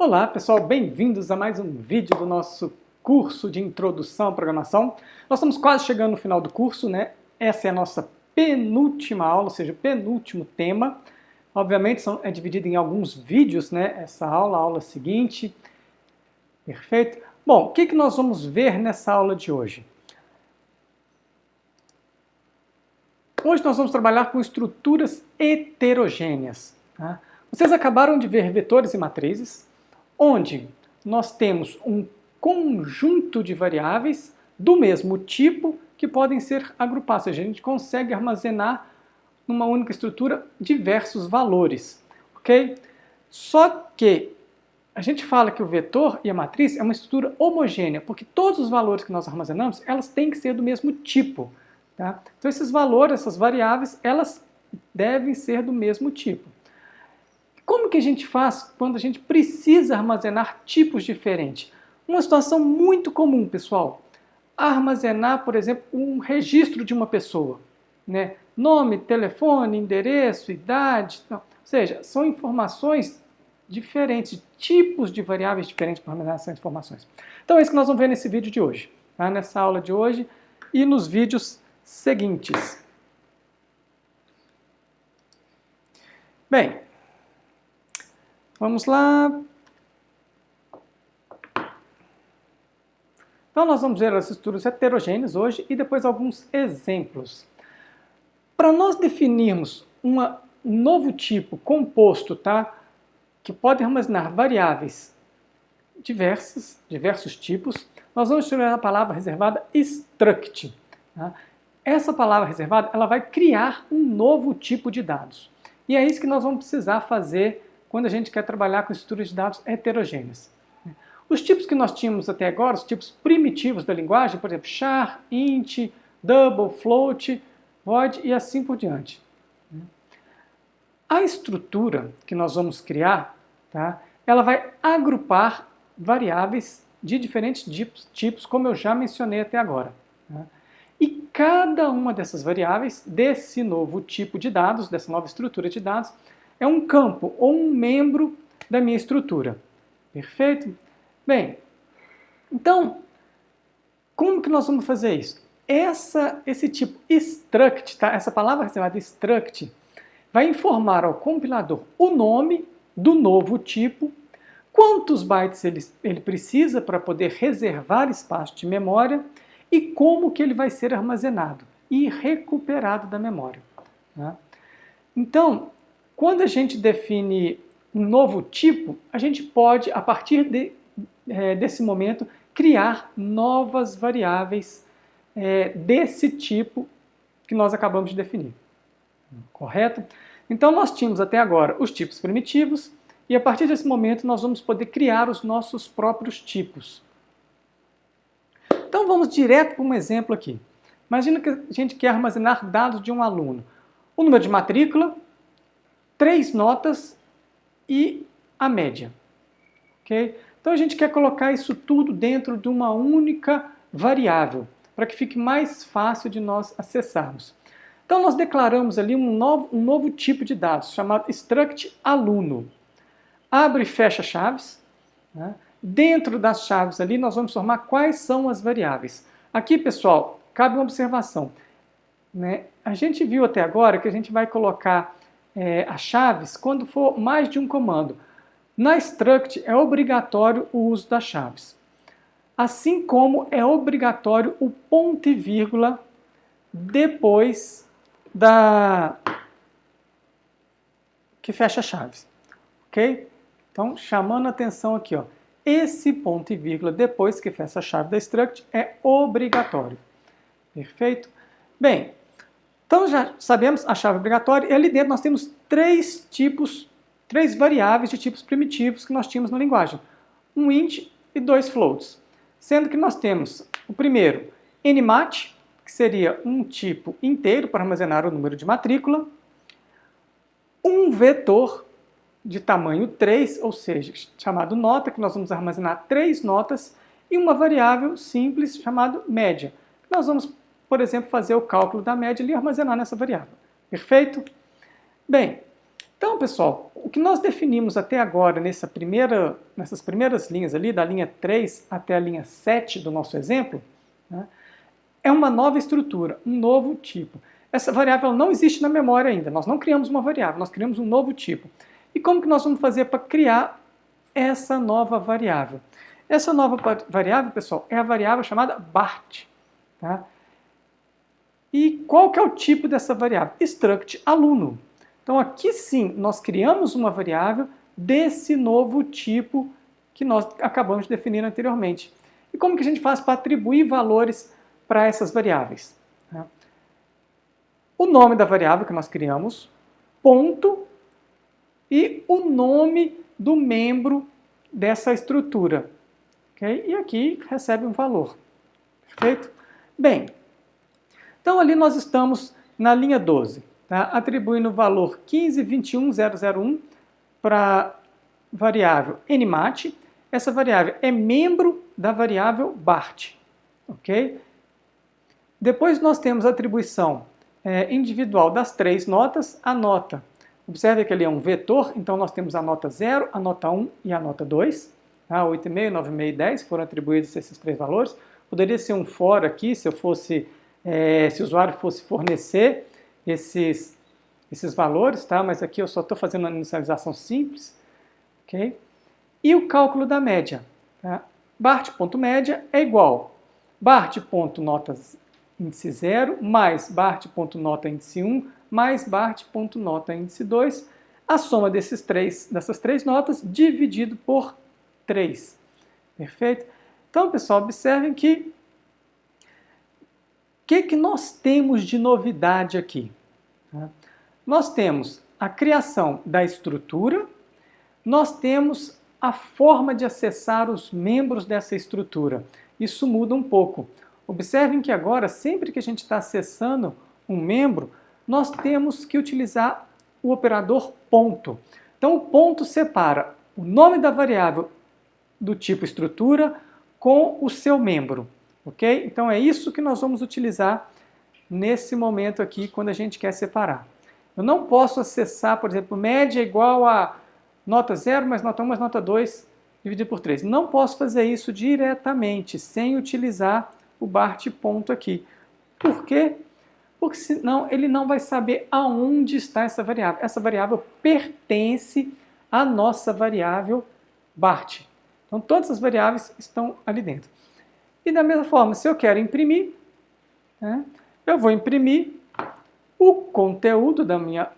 Olá pessoal, bem-vindos a mais um vídeo do nosso curso de Introdução à Programação. Nós estamos quase chegando no final do curso, né? Essa é a nossa penúltima aula, ou seja, penúltimo tema. Obviamente é dividido em alguns vídeos, né? Essa aula, a aula seguinte. Perfeito? Bom, o que nós vamos ver nessa aula de hoje? Hoje nós vamos trabalhar com estruturas heterogêneas. Tá? Vocês acabaram de ver vetores e matrizes, onde nós temos um conjunto de variáveis do mesmo tipo que podem ser agrupadas, ou seja, a gente consegue armazenar numa única estrutura diversos valores, ok? Só que a gente fala que o vetor e a matriz é uma estrutura homogênea, porque todos os valores que nós armazenamos, elas têm que ser do mesmo tipo. Tá? Então esses valores, essas variáveis, elas devem ser do mesmo tipo. Como que a gente faz quando a gente precisa armazenar tipos diferentes? Uma situação muito comum, pessoal. Armazenar, por exemplo, um registro de uma pessoa. Né? Nome, telefone, endereço, idade. Ou seja, são informações diferentes, tipos de variáveis diferentes para armazenar essas informações. Então é isso que nós vamos ver nesse vídeo de hoje. Tá? Nessa aula de hoje e nos vídeos seguintes. Bem, vamos lá. Então nós vamos ver as estruturas heterogêneas hoje e depois alguns exemplos. Para nós definirmos um novo tipo composto, tá? Que pode armazenar variáveis diversos tipos, nós vamos utilizar a palavra reservada struct. Tá? Essa palavra reservada ela vai criar um novo tipo de dados. E é isso que nós vamos precisar fazer quando a gente quer trabalhar com estruturas de dados heterogêneas. Os tipos que nós tínhamos até agora, os tipos primitivos da linguagem, por exemplo, char, int, double, float, void e assim por diante. A estrutura que nós vamos criar, tá, ela vai agrupar variáveis de diferentes tipos, como eu já mencionei até agora. Tá? E cada uma dessas variáveis, desse novo tipo de dados, dessa nova estrutura de dados, é um campo ou um membro da minha estrutura. Perfeito? Bem, então, como que nós vamos fazer isso? Esse tipo struct, tá? Essa palavra reservada struct, vai informar ao compilador o nome do novo tipo, quantos bytes ele precisa para poder reservar espaço de memória e como que ele vai ser armazenado e recuperado da memória. Tá? Então, quando a gente define um novo tipo, a gente pode, a partir desse momento, criar novas variáveis desse tipo que nós acabamos de definir. Correto? Então, nós tínhamos até agora os tipos primitivos e, a partir desse momento, nós vamos poder criar os nossos próprios tipos. Então, vamos direto para um exemplo aqui. Imagina que a gente quer armazenar dados de um aluno. O número de matrícula, 3 notas e a média. Okay? Então, a gente quer colocar isso tudo dentro de uma única variável, para que fique mais fácil de nós acessarmos. Então, nós declaramos ali um novo tipo de dados, chamado struct aluno. Abre e fecha chaves. Né? Dentro das chaves ali, nós vamos formar quais são as variáveis. Aqui, pessoal, cabe uma observação. Né? A gente viu até agora que a gente vai colocar as chaves quando for mais de um comando. Na struct é obrigatório o uso das chaves. Assim como é obrigatório o ponto e vírgula depois que fecha chaves. Ok? Então, chamando a atenção aqui, ó, esse ponto e vírgula depois que fecha a chave da struct é obrigatório. Perfeito? Bem, então já sabemos a chave obrigatória e ali dentro nós temos três variáveis de tipos primitivos que nós tínhamos na linguagem. Um int e 2 floats. Sendo que nós temos o primeiro, nmat, que seria um tipo inteiro para armazenar o número de matrícula, um vetor de tamanho 3, ou seja, chamado nota, que nós vamos armazenar 3 notas, e uma variável simples chamada média. Nós vamos, por exemplo, fazer o cálculo da média e armazenar nessa variável. Perfeito? Bem, Então, pessoal, o que nós definimos até agora nessas primeiras linhas ali, da linha 3 até a linha 7 do nosso exemplo, né, é uma nova estrutura, um novo tipo. Essa variável não existe na memória ainda, nós não criamos uma variável, nós criamos um novo tipo. E como que nós vamos fazer para criar essa nova variável? Essa nova variável, pessoal, é a variável chamada BART. Tá? E qual que é o tipo dessa variável? Struct aluno. Então aqui sim, nós criamos uma variável desse novo tipo que nós acabamos de definir anteriormente. E como que a gente faz para atribuir valores para essas variáveis? O nome da variável que nós criamos, ponto, e o nome do membro dessa estrutura. Okay? E aqui recebe um valor. Perfeito? Bem, então ali nós estamos na linha 12, tá? Atribuindo o valor 1521.001 para a variável nmat. Essa variável é membro da variável BART. Ok? Depois nós temos a atribuição individual das 3 notas. A nota, observe que ele é um vetor, então nós temos a nota 0, a nota 1 e a nota 2. Tá? 8,5, 9,5 e 10 foram atribuídos esses 3 valores. Poderia ser um for aqui, se o usuário fosse fornecer esses valores, tá? Mas aqui eu só estou fazendo uma inicialização simples. Okay? E o cálculo da média. Tá? Bart.média é igual Bart.notas índice 0 mais Bart.nota índice 1 mais Bart.nota índice 2, a soma dessas três notas dividido por 3. Perfeito? Então, pessoal, observem que o que nós temos de novidade aqui? Nós temos a criação da estrutura, nós temos a forma de acessar os membros dessa estrutura. Isso muda um pouco. Observem que agora, sempre que a gente está acessando um membro, nós temos que utilizar o operador ponto. Então, o ponto separa o nome da variável do tipo estrutura com o seu membro. Ok? Então, é isso que nós vamos utilizar nesse momento aqui, quando a gente quer separar. Eu não posso acessar, por exemplo, média igual a nota 0 mais nota 1 mais nota 2 dividido por 3. Não posso fazer isso diretamente, sem utilizar o Bart ponto aqui. Por quê? Porque senão ele não vai saber aonde está essa variável. Essa variável pertence à nossa variável Bart. Então todas as variáveis estão ali dentro. E da mesma forma, se eu quero imprimir, né, eu vou imprimir o conteúdo da minha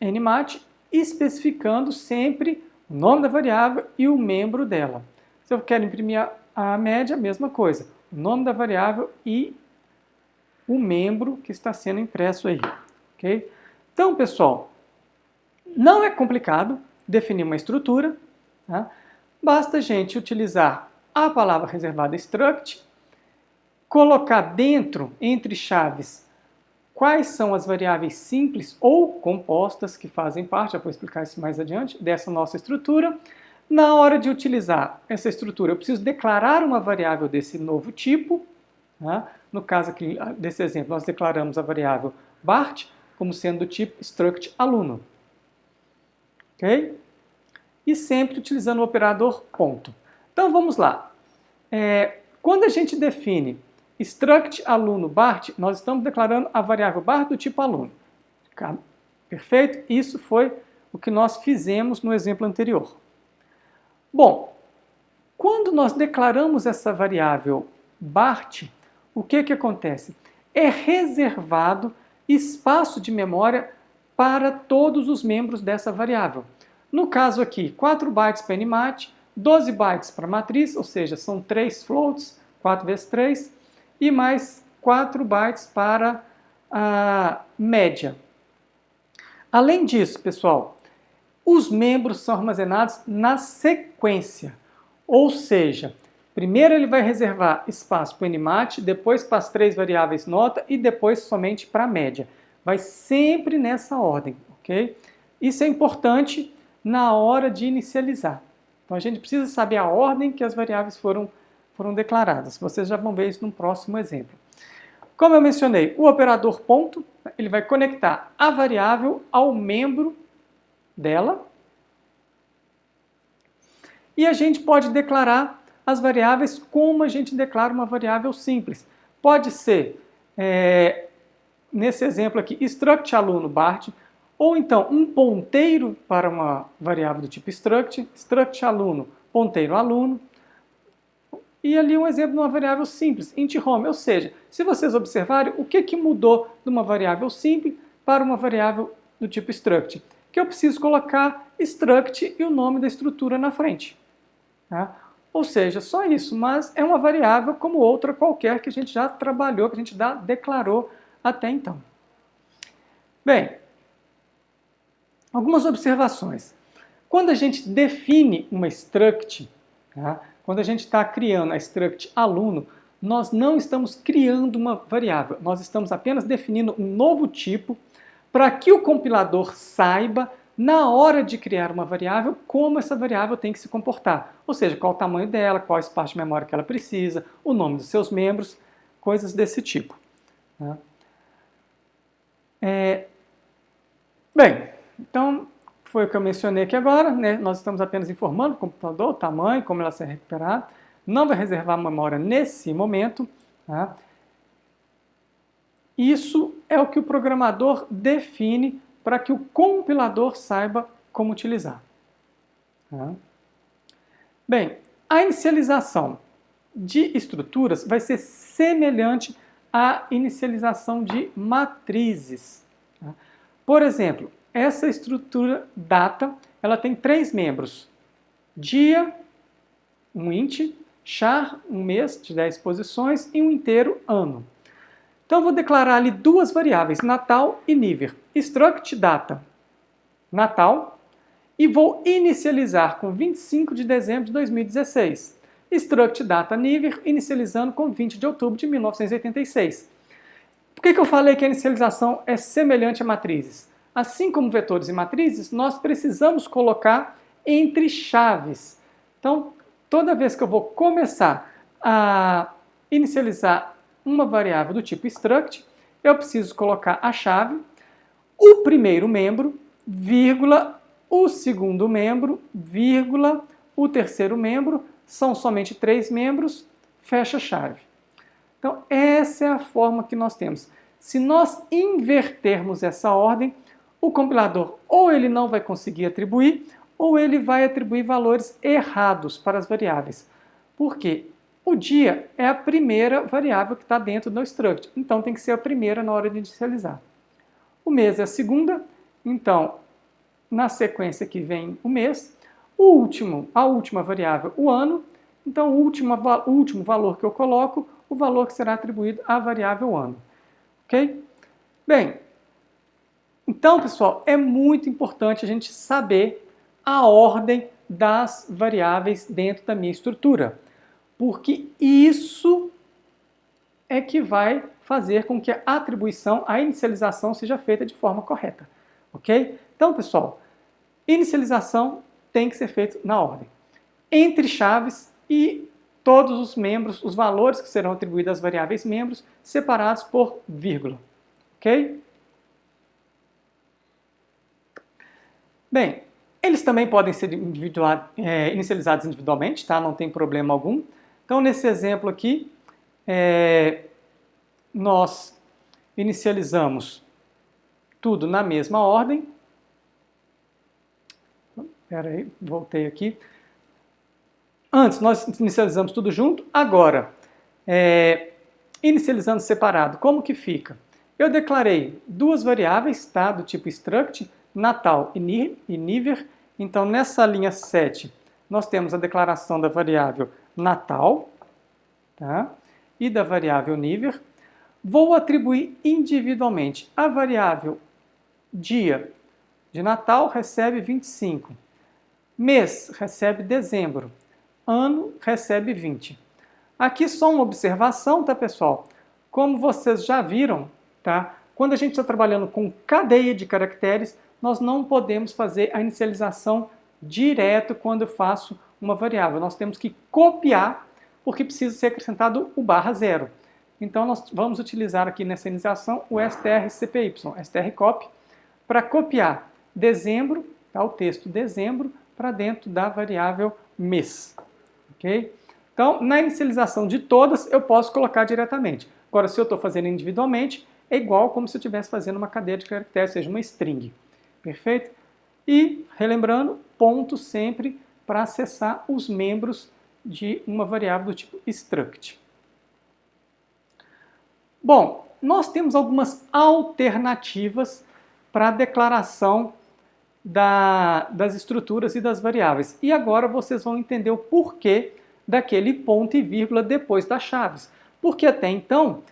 nmat, especificando sempre o nome da variável e o membro dela. Se eu quero imprimir a média, a mesma coisa. O nome da variável e o membro que está sendo impresso aí. Okay? Então, pessoal, não é complicado definir uma estrutura. Tá? Basta a gente utilizar a palavra reservada struct, colocar dentro, entre chaves, quais são as variáveis simples ou compostas que fazem parte, já vou explicar isso mais adiante, dessa nossa estrutura. Na hora de utilizar essa estrutura, eu preciso declarar uma variável desse novo tipo. Né? No caso aqui, desse exemplo, nós declaramos a variável Bart como sendo do tipo struct aluno. Ok? E sempre utilizando o operador ponto. Então vamos lá. Quando a gente define struct aluno Bart, nós estamos declarando a variável Bart do tipo aluno. Perfeito? Isso foi o que nós fizemos no exemplo anterior. Bom, quando nós declaramos essa variável Bart, o que acontece? É reservado espaço de memória para todos os membros dessa variável. No caso aqui, 4 bytes para nmat, 12 bytes para matriz, ou seja, são 3 floats, 4 vezes 3, e mais 4 bytes para a média. Além disso, pessoal, os membros são armazenados na sequência, ou seja, primeiro ele vai reservar espaço para o nmat, depois para as 3 variáveis nota e depois somente para a média. Vai sempre nessa ordem, ok? Isso é importante na hora de inicializar. Então a gente precisa saber a ordem que as variáveis foram declaradas. Vocês já vão ver isso no próximo exemplo. Como eu mencionei, o operador ponto, ele vai conectar a variável ao membro dela. E a gente pode declarar as variáveis como a gente declara uma variável simples. Pode ser, nesse exemplo aqui, struct aluno Bart, ou então um ponteiro para uma variável do tipo struct aluno, ponteiro aluno. E ali um exemplo de uma variável simples, int home, ou seja, se vocês observarem, o que mudou de uma variável simples para uma variável do tipo struct? Que eu preciso colocar struct e o nome da estrutura na frente. Tá? Ou seja, só isso, mas é uma variável como outra qualquer que a gente já trabalhou, que a gente já declarou até então. Bem, algumas observações. Quando a gente define uma struct, tá? Quando a gente está criando a struct aluno, nós não estamos criando uma variável, nós estamos apenas definindo um novo tipo para que o compilador saiba, na hora de criar uma variável, como essa variável tem que se comportar. Ou seja, qual o tamanho dela, qual espaço de memória que ela precisa, o nome dos seus membros, coisas desse tipo. Tá? Bem, então foi o que eu mencionei aqui agora, né? Nós estamos apenas informando o computador, o tamanho, como ela será recuperada. Não vai reservar memória nesse momento. Tá? Isso é o que o programador define para que o compilador saiba como utilizar. Tá? Bem, a inicialização de estruturas vai ser semelhante à inicialização de matrizes. Tá? Por exemplo, essa estrutura data, ela tem 3 membros. Dia, um int, char, um mês de 10 posições e um inteiro, ano. Então eu vou declarar ali 2 variáveis, Natal e Niver. Struct data, Natal, e vou inicializar com 25 de dezembro de 2016. Struct data Niver, inicializando com 20 de outubro de 1986. Por que eu falei que a inicialização é semelhante a matrizes? Assim como vetores e matrizes, nós precisamos colocar entre chaves. Então, toda vez que eu vou começar a inicializar uma variável do tipo struct, eu preciso colocar a chave, o primeiro membro, vírgula, o segundo membro, vírgula, o terceiro membro, são somente 3 membros, fecha a chave. Então, essa é a forma que nós temos. Se nós invertermos essa ordem, o compilador ou ele não vai conseguir atribuir, ou ele vai atribuir valores errados para as variáveis. Por quê? O dia é a primeira variável que está dentro do struct, então tem que ser a primeira na hora de inicializar. O mês é a segunda, então na sequência que vem o mês. A última variável, o ano, então o último valor que eu coloco, o valor que será atribuído à variável ano. Ok? Bem, então, pessoal, é muito importante a gente saber a ordem das variáveis dentro da minha estrutura, porque isso é que vai fazer com que a atribuição, a inicialização seja feita de forma correta, ok? Então, pessoal, inicialização tem que ser feita na ordem, entre chaves e todos os membros, os valores que serão atribuídos às variáveis membros, separados por vírgula, ok? Bem, eles também podem ser inicializados individualmente, tá? Não tem problema algum. Então, nesse exemplo aqui, nós inicializamos tudo na mesma ordem. Espera aí, voltei aqui. Antes, nós inicializamos tudo junto. Agora, inicializando separado, como que fica? Eu declarei 2 variáveis, tá? Do tipo struct, Natal e Niver. Então, nessa linha 7, nós temos a declaração da variável Natal, tá? E da variável Niver. Vou atribuir individualmente. A variável dia de Natal recebe 25. Mês recebe dezembro. Ano recebe 20. Aqui só uma observação, tá, pessoal? Como vocês já viram, tá? Quando a gente está trabalhando com cadeia de caracteres, nós não podemos fazer a inicialização direto quando eu faço uma variável. Nós temos que copiar, porque precisa ser acrescentado o /0. Então, nós vamos utilizar aqui nessa iniciação o strcpy, strcopy, para copiar dezembro tá? O texto dezembro para dentro da variável mês. Ok? Então, na inicialização de todas, eu posso colocar diretamente. Agora, se eu estou fazendo individualmente, é igual como se eu estivesse fazendo uma cadeia de caracteres, ou seja, uma string. Perfeito? E, relembrando, ponto sempre para acessar os membros de uma variável do tipo struct. Bom, nós temos algumas alternativas para a declaração das estruturas e das variáveis. E agora vocês vão entender o porquê daquele ponto e vírgula depois das chaves. Porque até então,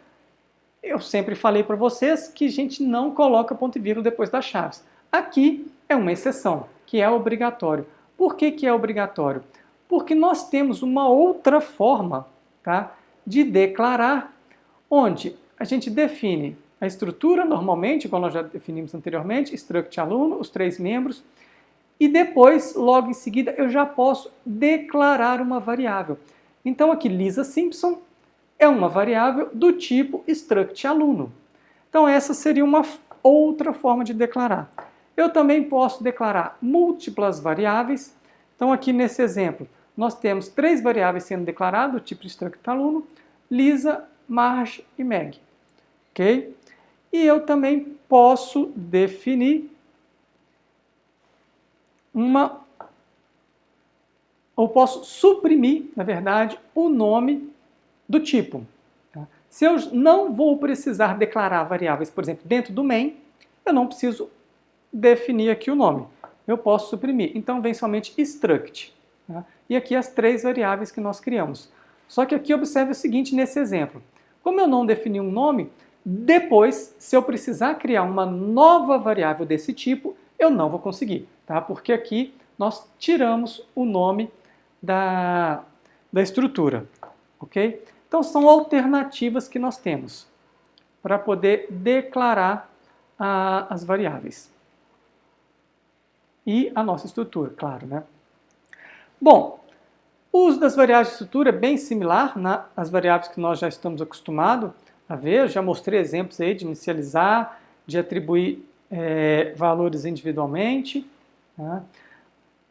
eu sempre falei para vocês que a gente não coloca ponto e vírgula depois das chaves. Aqui é uma exceção, que é obrigatório. Por que que é obrigatório? Porque nós temos uma outra forma, tá, de declarar, onde a gente define a estrutura normalmente, igual nós já definimos anteriormente, struct aluno, os 3 membros, e depois, logo em seguida, eu já posso declarar uma variável. Então aqui, Lisa Simpson é uma variável do tipo struct aluno. Então essa seria uma outra forma de declarar. Eu também posso declarar múltiplas variáveis. Então aqui nesse exemplo, nós temos 3 variáveis sendo declaradas do tipo struct aluno, Lisa, Marge e Meg. Ok? E eu também posso definir ou posso suprimir, na verdade, o nome do tipo. Tá? Se eu não vou precisar declarar variáveis, por exemplo, dentro do main, eu não preciso definir aqui o nome. Eu posso suprimir. Então vem somente struct. Tá? E aqui as 3 variáveis que nós criamos. Só que aqui observe o seguinte nesse exemplo. Como eu não defini um nome, depois, se eu precisar criar uma nova variável desse tipo, eu não vou conseguir, tá? Porque aqui nós tiramos o nome da estrutura, ok? Então, são alternativas que nós temos para poder declarar as variáveis. E a nossa estrutura, claro, né? Bom, o uso das variáveis de estrutura é bem similar às variáveis que nós já estamos acostumados a ver. Eu já mostrei exemplos aí de inicializar, de atribuir valores individualmente. Tá?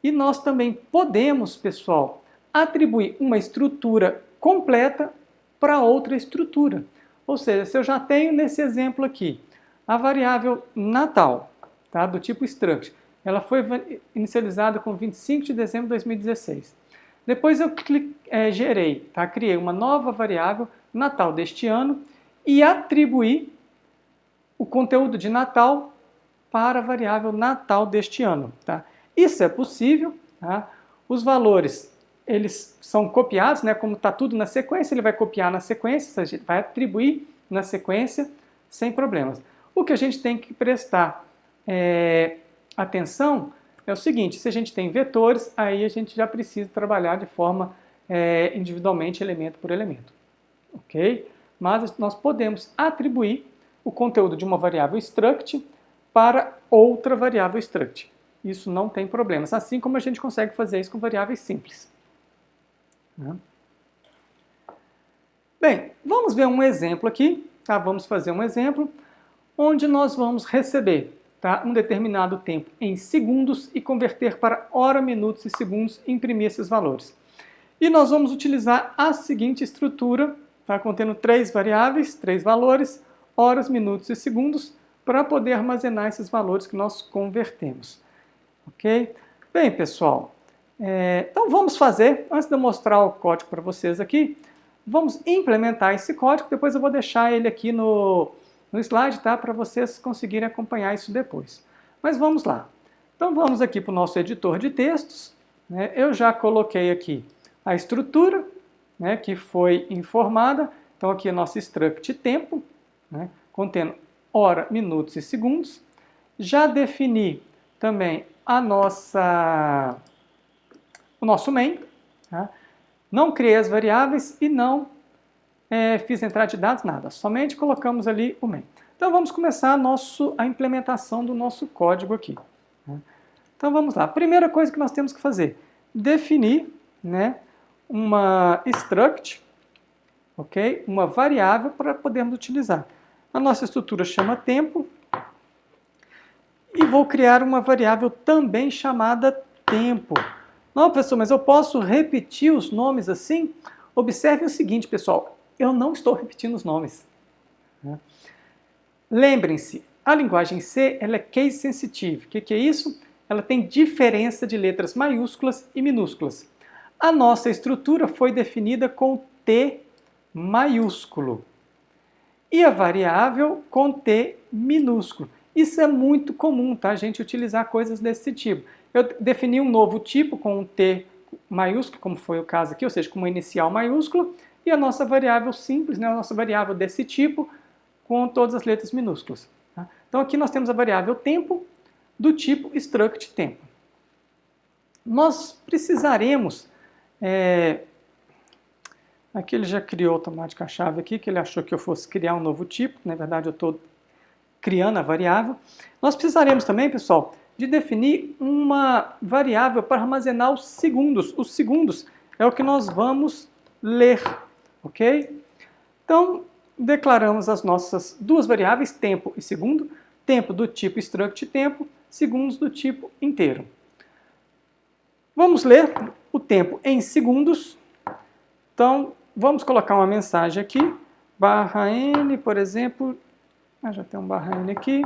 E nós também podemos, pessoal, atribuir uma estrutura completa para outra estrutura. Ou seja, se eu já tenho nesse exemplo aqui a variável Natal, tá? Do tipo struct, ela foi inicializada com 25 de dezembro de 2016. Depois eu gerei, tá? Criei uma nova variável Natal deste ano e atribuí o conteúdo de Natal para a variável Natal deste ano. Tá? Isso é possível. Tá? Os valores eles são copiados, né? Como está tudo na sequência, ele vai copiar na sequência, a gente vai atribuir na sequência sem problemas. O que a gente tem que prestar atenção é o seguinte: se a gente tem vetores, aí a gente já precisa trabalhar de forma individualmente, elemento por elemento. Ok? Mas nós podemos atribuir o conteúdo de uma variável struct para outra variável struct. Isso não tem problemas, assim como a gente consegue fazer isso com variáveis simples. Bem, vamos ver um exemplo aqui, tá? Vamos fazer um exemplo onde nós vamos receber, tá, um determinado tempo em segundos e converter para hora, minutos e segundos e imprimir esses valores. E nós vamos utilizar a seguinte estrutura, tá, contendo 3 variáveis, 3 valores, horas, minutos e segundos, para poder armazenar esses valores que nós convertemos. Ok? Bem, pessoal, então vamos fazer, antes de eu mostrar o código para vocês aqui, vamos implementar esse código, depois eu vou deixar ele aqui no slide, tá, para vocês conseguirem acompanhar isso depois. Mas vamos lá. Então vamos aqui para o nosso editor de textos, né? Eu já coloquei aqui a estrutura, né, que foi informada. Então aqui é nosso struct tempo, né, contendo hora, minutos e segundos. Já defini também o nosso main. Tá? Não criei as variáveis e não fiz entrada de dados, nada. Somente colocamos ali o main. Então vamos começar a implementação do nosso código aqui. Né? Então vamos lá. Primeira coisa que nós temos que fazer, definir, né, uma struct, ok? Uma variável para podermos utilizar. A nossa estrutura chama tempo e vou criar uma variável também chamada tempo. Não, professor, mas eu posso repetir os nomes assim? Observe o seguinte, pessoal, eu não estou repetindo os nomes. Lembrem-se, a linguagem C ela é case sensitive. O que é isso? Ela tem diferença de letras maiúsculas e minúsculas. A nossa estrutura foi definida com T maiúsculo e a variável com T minúsculo. Isso é muito comum, tá, gente, utilizar coisas desse tipo. Eu defini um novo tipo com um T maiúsculo, como foi o caso aqui, ou seja, com uma inicial maiúscula, e a nossa variável simples, né, a nossa variável desse tipo, com todas as letras minúsculas. Tá? Então aqui nós temos a variável tempo do tipo struct tempo. Nós precisaremos... aqui ele já criou automática a chave aqui, que ele achou que eu fosse criar um novo tipo, na verdade eu estou criando a variável. Nós precisaremos também, pessoal, de definir uma variável para armazenar os segundos. Os segundos é o que nós vamos ler, ok? Então, declaramos as nossas duas variáveis, tempo e segundo. Tempo do tipo struct tempo, segundos do tipo inteiro. Vamos ler o tempo em segundos. Então, vamos colocar uma mensagem aqui, /n, por exemplo, já tem um /n aqui,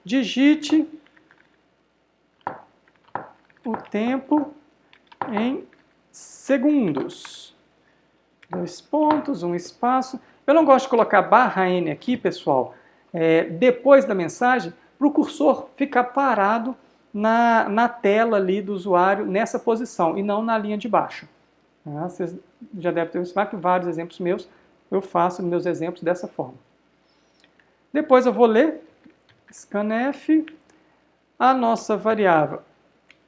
digite o tempo em segundos. 2 pontos, um espaço. Eu não gosto de colocar /n aqui, pessoal, depois da mensagem, para o cursor ficar parado na tela ali do usuário, nessa posição, e não na linha de baixo. Vocês já devem ter visto que vários exemplos meus, eu faço meus exemplos dessa forma. Depois eu vou ler, scanf, a nossa variável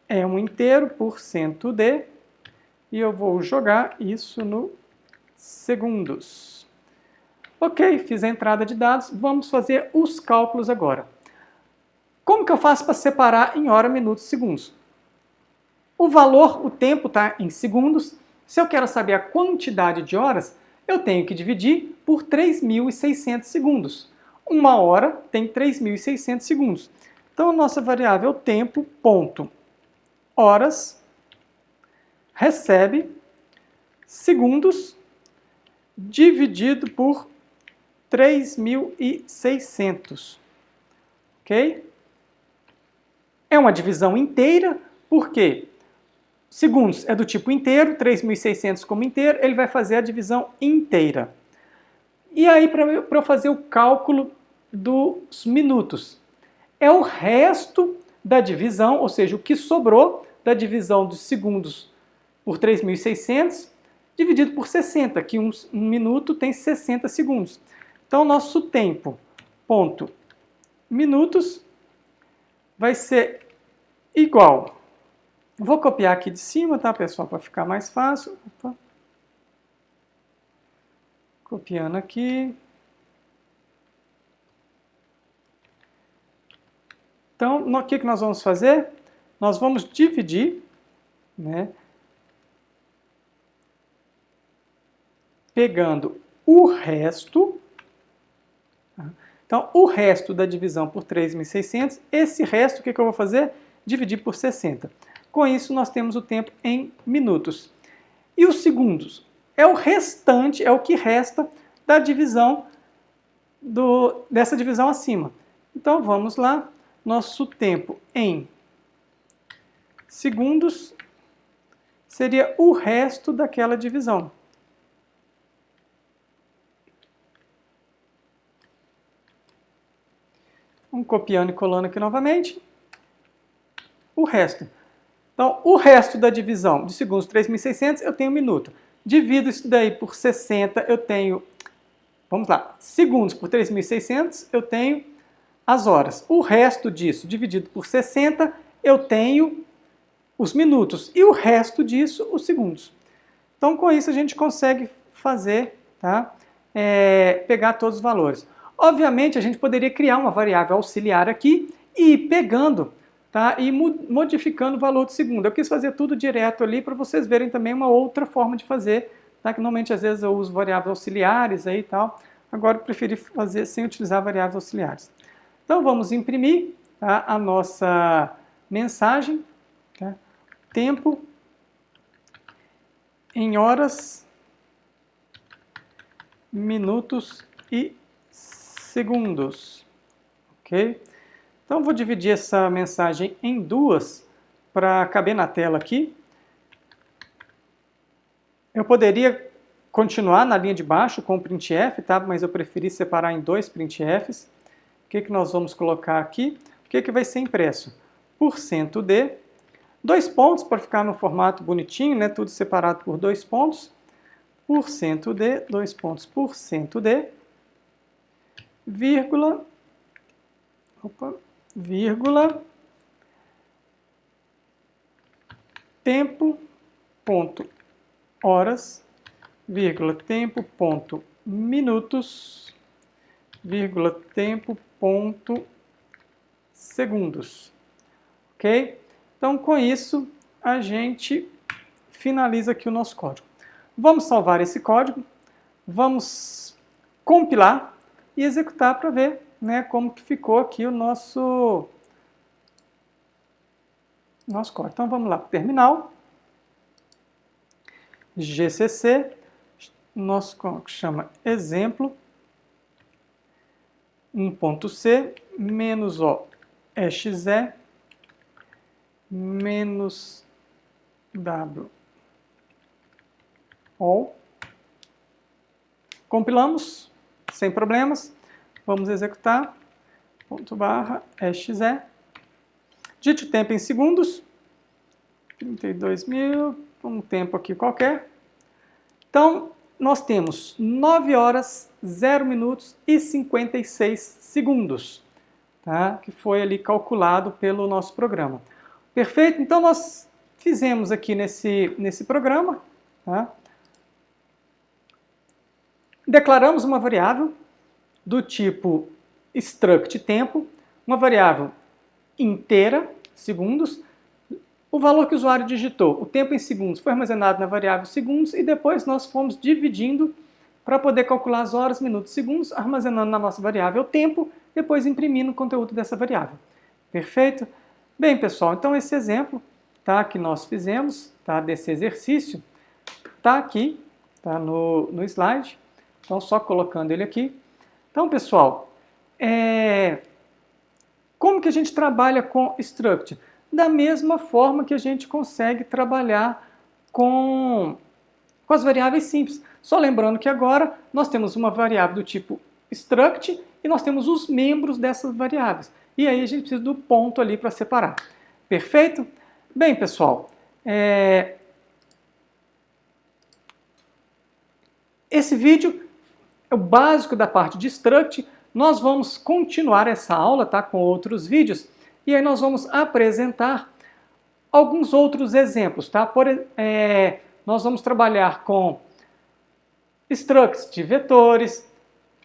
é um inteiro, %d, e eu vou jogar isso no segundos. Ok, fiz a entrada de dados, vamos fazer os cálculos agora. Como que eu faço para separar em hora, minutos, segundos? O valor, o tempo está em segundos. Se eu quero saber a quantidade de horas, eu tenho que dividir por 3.600 segundos. Uma hora tem 3.600 segundos. Então, a nossa variável tempo, ponto, horas, recebe segundos dividido por 3.600. Ok? É uma divisão inteira, por quê? Segundos é do tipo inteiro, 3.600 como inteiro, ele vai fazer a divisão inteira. E aí, para eu fazer o cálculo dos minutos, é o resto da divisão, ou seja, o que sobrou da divisão dos segundos por 3.600, dividido por 60, que um minuto tem 60 segundos. Então, nosso tempo, ponto, minutos, vai ser igual. Vou copiar aqui de cima, tá, pessoal, para ficar mais fácil. Opa. Copiando aqui. Então, o que nós vamos fazer? Nós vamos dividir, né, pegando o resto. Então, o resto da divisão por 3.600, esse resto, o que eu vou fazer? Dividir por 60. Com isso, nós temos o tempo em minutos. E os segundos? É o restante, é o que resta da divisão, dessa divisão acima. Então, vamos lá. Nosso tempo em segundos seria o resto daquela divisão. Vamos copiando e colando aqui novamente. O resto. Então, o resto da divisão de segundos 3.600, eu tenho minuto. Divido isso daí por 60, eu tenho, vamos lá, segundos por 3.600, eu tenho as horas. O resto disso, dividido por 60, eu tenho os minutos. E o resto disso, os segundos. Então, com isso, a gente consegue fazer, tá? Pegar todos os valores. Obviamente, a gente poderia criar uma variável auxiliar aqui e ir pegando, tá? E modificando o valor do segundo. Eu quis fazer tudo direto ali para vocês verem também uma outra forma de fazer, tá? Que normalmente, às vezes, eu uso variáveis auxiliares aí e tal. Agora, eu preferi fazer sem utilizar variáveis auxiliares. Então, vamos imprimir tá, a nossa mensagem, tá? Tempo em horas, minutos e segundos, ok? Então, vou dividir essa mensagem em duas para caber na tela aqui. Eu poderia continuar na linha de baixo com o printf, tá? Mas eu preferi separar em dois printfs. O que nós vamos colocar aqui? O que vai ser impresso? %d, 2 pontos para ficar no formato bonitinho, né? Tudo separado por 2 pontos. %d, 2 pontos, %d, vírgula, tempo, ponto, horas, vírgula, tempo, ponto, minutos, vírgula, tempo, ponto, segundos. Ok? Então, com isso, a gente finaliza aqui o nosso código. Vamos salvar esse código, vamos compilar e executar para ver, né, como que ficou aqui o nosso código. Então, vamos lá para o terminal. GCC, nosso código chama exemplo, 1.c, menos o exe, menos w all. Compilamos, sem problemas. Vamos executar, ponto barra, exe. Digite o tempo em segundos, 32.000, um tempo aqui qualquer. Então, nós temos 9 horas, 0 minutos e 56 segundos, tá? Que foi ali calculado pelo nosso programa. Perfeito? Então, nós fizemos aqui nesse programa, tá? Declaramos uma variável do tipo struct tempo, uma variável inteira, segundos. O valor que o usuário digitou, o tempo em segundos, foi armazenado na variável segundos e depois nós fomos dividindo para poder calcular as horas, minutos, segundos, armazenando na nossa variável tempo, depois imprimindo o conteúdo dessa variável. Perfeito? Bem, pessoal, então esse exemplo, tá, que nós fizemos, tá, desse exercício, tá aqui, tá, no slide. Então, só colocando ele aqui. Então, pessoal, como que a gente trabalha com struct? Da mesma forma que a gente consegue trabalhar com as variáveis simples. Só lembrando que agora nós temos uma variável do tipo struct e nós temos os membros dessas variáveis. E aí a gente precisa do ponto ali para separar. Perfeito? Bem, pessoal, esse vídeo é o básico da parte de struct. Nós vamos continuar essa aula, tá, com outros vídeos, e aí nós vamos apresentar alguns outros exemplos, tá? Nós vamos trabalhar com structs de vetores,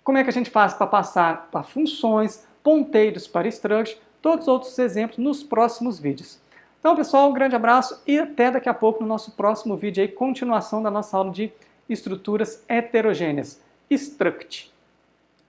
como é que a gente faz para passar para funções, ponteiros para struct, todos os outros exemplos nos próximos vídeos. Então, pessoal, um grande abraço e até daqui a pouco no nosso próximo vídeo aí, continuação da nossa aula de estruturas heterogêneas. Struct.